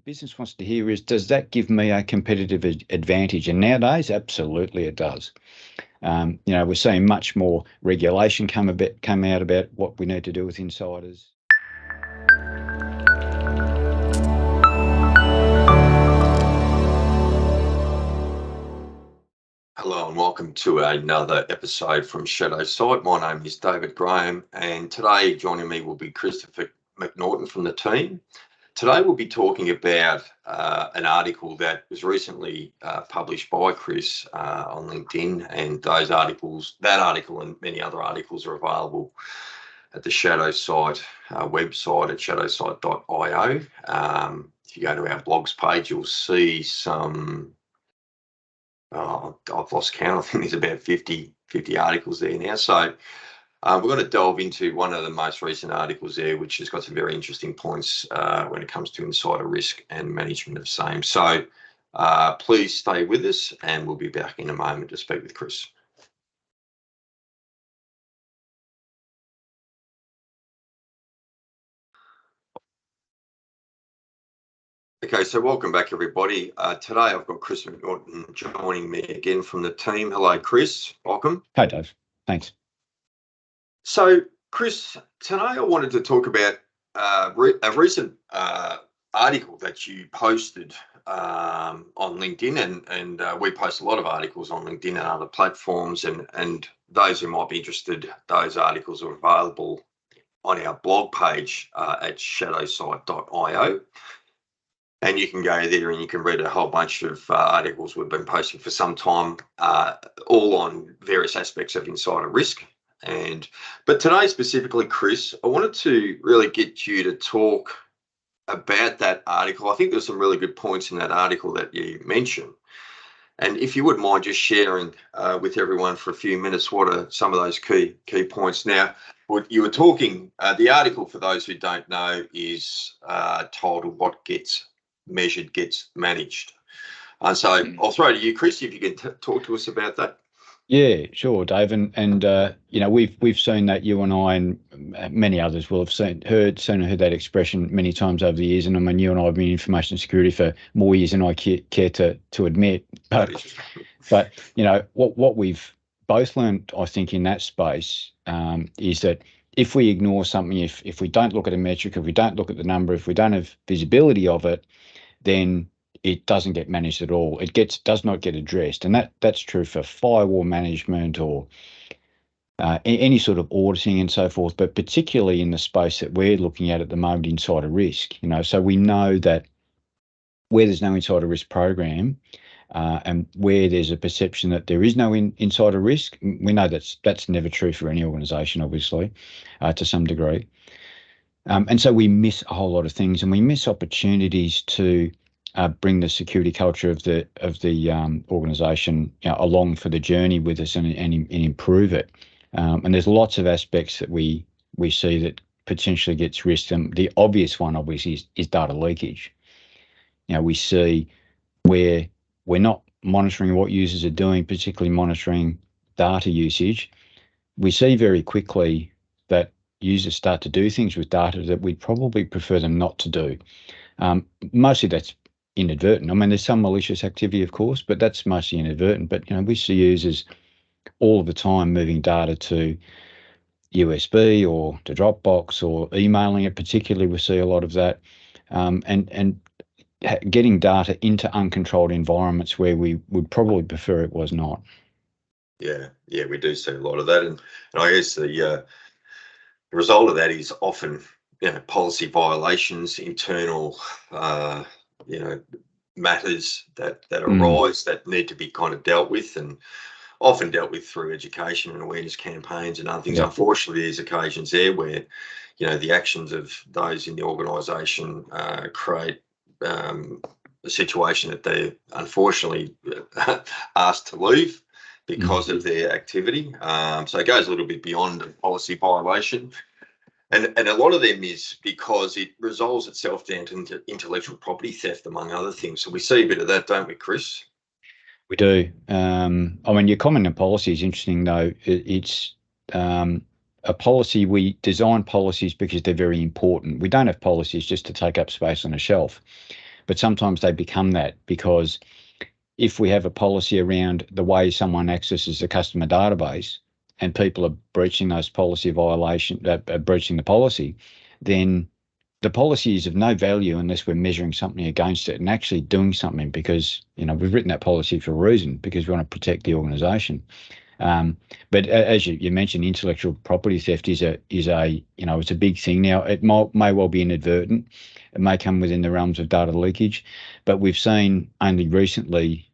business wants to hear is, does that give me a competitive advantage? And nowadays, absolutely it does. We're seeing much more regulation come out about what we need to do with insiders. Hello and welcome to another episode from Shadow Site. My name is David Graham, and today joining me will be Christopher McNaughton from the team. Today we'll be talking about an article that was recently published by Chris on LinkedIn, and that article and many other articles are available at the Shadow Site website at shadowsite.io. If you go to our blogs page, you'll see some. I've lost count. I think there's about 50 articles there now. So we're going to delve into one of the most recent articles there, which has got some very interesting points when it comes to insider risk and management of same. So please stay with us, and we'll be back in a moment to speak with Chris. Okay, so welcome back, everybody. Today I've got Chris McNaughton joining me again from the team. Hello, Chris. Welcome. Hi, Dave. Thanks. So, Chris, today I wanted to talk about a recent article that you posted on LinkedIn, and we post a lot of articles on LinkedIn and other platforms, and those who might be interested, those articles are available on our blog page at shadowsite.io. And you can go there and you can read a whole bunch of articles we've been posting for some time, all on various aspects of insider risk. But today specifically, Chris, I wanted to really get you to talk about that article. I think there's some really good points in that article that you mentioned. And if you wouldn't mind just sharing with everyone for a few minutes, what are some of those key points? Now, what you were talking, the article, for those who don't know, is titled "What Gets Measured Gets Managed." And so I'll throw to you, Chris, if you can talk to us about that. Yeah, sure, Dave. And we've seen that, you and I and many others will have heard that expression many times over the years. And I mean, you and I have been in information security for more years than I care to admit. But what we've both learned, I think, in that space is that if we ignore something, if we don't look at a metric, if we don't look at the number, if we don't have visibility of it, then it doesn't get managed at all. It does not get addressed, and that's true for firewall management or any sort of auditing and so forth. But particularly in the space that we're looking at the moment, insider risk. So we know that where there's no insider risk program, and where there's a perception that there is no insider risk, we know that's never true for any organisation, obviously, to some degree. And so we miss a whole lot of things, and we miss opportunities to bring the security culture of the organisation along for the journey with us and improve it. And there's lots of aspects that we see that potentially gets risked. And the obvious one, obviously, is data leakage. We see where we're not monitoring what users are doing, particularly monitoring data usage. We see very quickly that users start to do things with data that we'd probably prefer them not to do. Mostly that's inadvertent. I mean, there's some malicious activity, of course, but that's mostly inadvertent. But we see users all of the time moving data to USB or to Dropbox or emailing it. Particularly, we see a lot of that, and getting data into uncontrolled environments where we would probably prefer it was not. Yeah, we do see a lot of that, and I guess the result of that is often policy violations, internal matters that arise that need to be kind of dealt with, and often dealt with through education and awareness campaigns and other things. Yeah. Unfortunately, there's occasions there where the actions of those in the organisation create a situation that they're unfortunately asked to leave because of their activity. So it goes a little bit beyond a policy violation. And a lot of them is because it resolves itself down to intellectual property theft, among other things. So we see a bit of that, don't we, Chris? We do. I mean, your comment on policy is interesting, though. It's a policy. We design policies because they're very important. We don't have policies just to take up space on a shelf. but sometimes they become that because if we have a policy around the way someone accesses the customer database and people are breaching those policy violations, breaching the policy, then the policy is of no value unless we're measuring something against it and actually doing something, because we've written that policy for a reason, because we want to protect the organisation. But as you mentioned, intellectual property theft is a it's a big thing now. It may well be inadvertent. It may come within the realms of data leakage, but we've seen only recently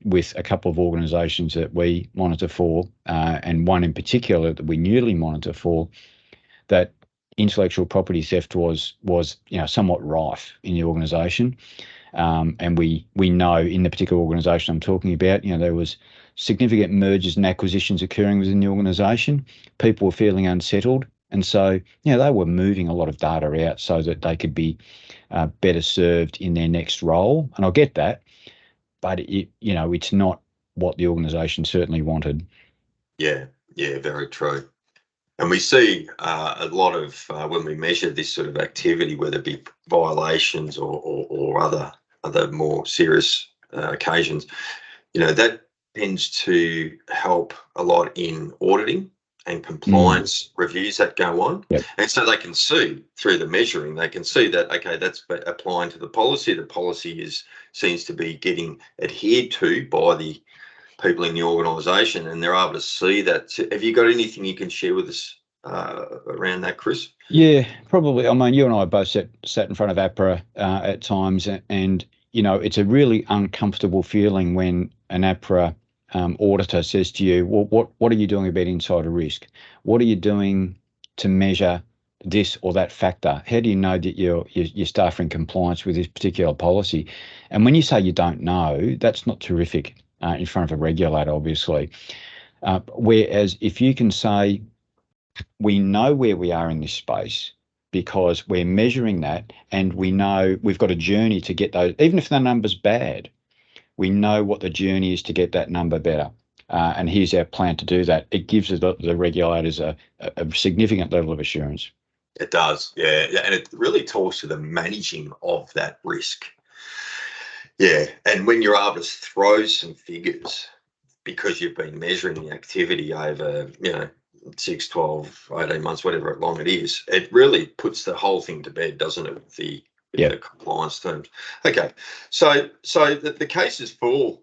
with a couple of organisations that we monitor for, and one in particular that we newly monitor for, that intellectual property theft was somewhat rife in the organisation. And we know in the particular organisation I'm talking about, there was significant mergers and acquisitions occurring within the organisation. People were feeling unsettled, and so they were moving a lot of data out so that they could be better served in their next role. And I get that, but it's not what the organisation certainly wanted. Yeah, very true. And we see a lot of when we measure this sort of activity, whether it be violations or other more serious occasions, that tends to help a lot in auditing and compliance reviews that go on. Yep. And so they can see through the measuring, they can see that, okay, that's applying to the policy. The policy seems to be getting adhered to by the people in the organisation, and they're able to see that. Have you got anything you can share with us around that, Chris? Yeah, probably. I mean, you and I both sat in front of APRA at times, and it's a really uncomfortable feeling when an APRA auditor says to you, well, what are you doing about insider risk? What are you doing to measure this or that factor? How do you know that your staff are in compliance with this particular policy? And when you say you don't know, that's not terrific in front of a regulator, obviously. Whereas if you can say, we know where we are in this space because we're measuring that, and we know we've got a journey to get those, even if the number's bad, we know what the journey is to get that number better. And here's our plan to do that. It gives the regulators a significant level of assurance. It does, yeah. And it really talks to the managing of that risk. Yeah, and when you're able to throw some figures because you've been measuring the activity over, 6, 12, 18 months, whatever long it is, it really puts the whole thing to bed, doesn't it, with the compliance terms. Okay, so the cases for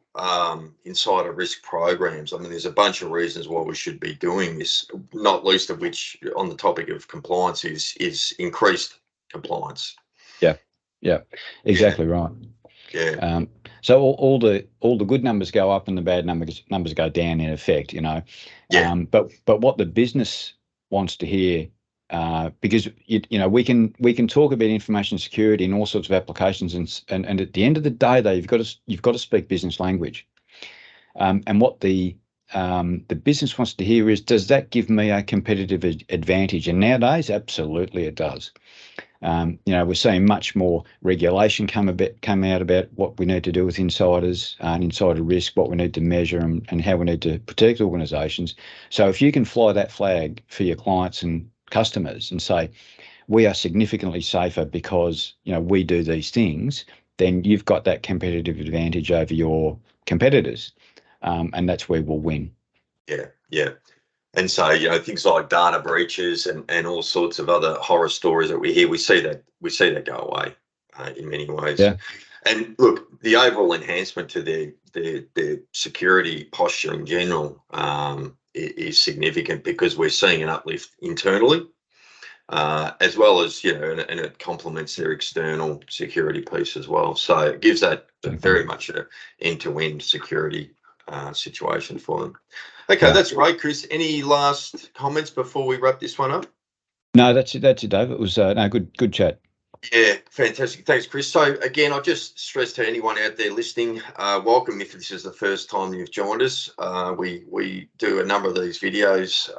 insider risk programs, I mean, there's a bunch of reasons why we should be doing this, not least of which on the topic of compliance is increased compliance. Yeah, exactly right. Yeah. So all the good numbers go up and the bad numbers go down, in effect, Yeah. But what the business wants to hear, because we can talk about information security in all sorts of applications, and at the end of the day, though, you've got to speak business language. And what the business wants to hear is, does that give me a competitive advantage? And nowadays, absolutely, it does. We're seeing much more regulation come out about what we need to do with insiders and insider risk, what we need to measure, and how we need to protect organisations. So if you can fly that flag for your clients and customers and say, we are significantly safer because we do these things, then you've got that competitive advantage over your competitors, and that's where we'll win. Yeah. And so, things like data breaches and all sorts of other horror stories that we hear, we see that go away in many ways. Yeah. And look, the overall enhancement to their security posture in general is significant, because we're seeing an uplift internally, as well as, and it complements their external security piece as well. So it gives that very much an end-to-end security situation for them. Okay, That's great, Chris. Any last comments before we wrap this one up? No, that's it, Dave. It was good chat. Yeah, fantastic. Thanks, Chris. So again, I'll just stress to anyone out there listening, welcome if this is the first time you've joined us. We do a number of these videos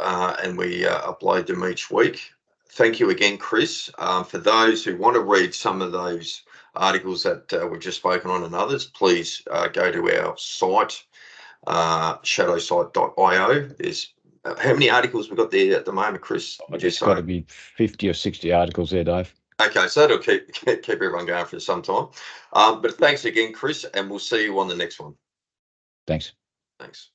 and we upload them each week. Thank you again, Chris. For those who want to read some of those articles that we've just spoken on and others, please go to our site, shadowsight.io. There's how many articles we've got there at the moment, Chris? It's got to be 50 or 60 articles there, Dave. Okay, so that'll keep everyone going for some time. But thanks again, Chris, and we'll see you on the next one. Thanks. Thanks.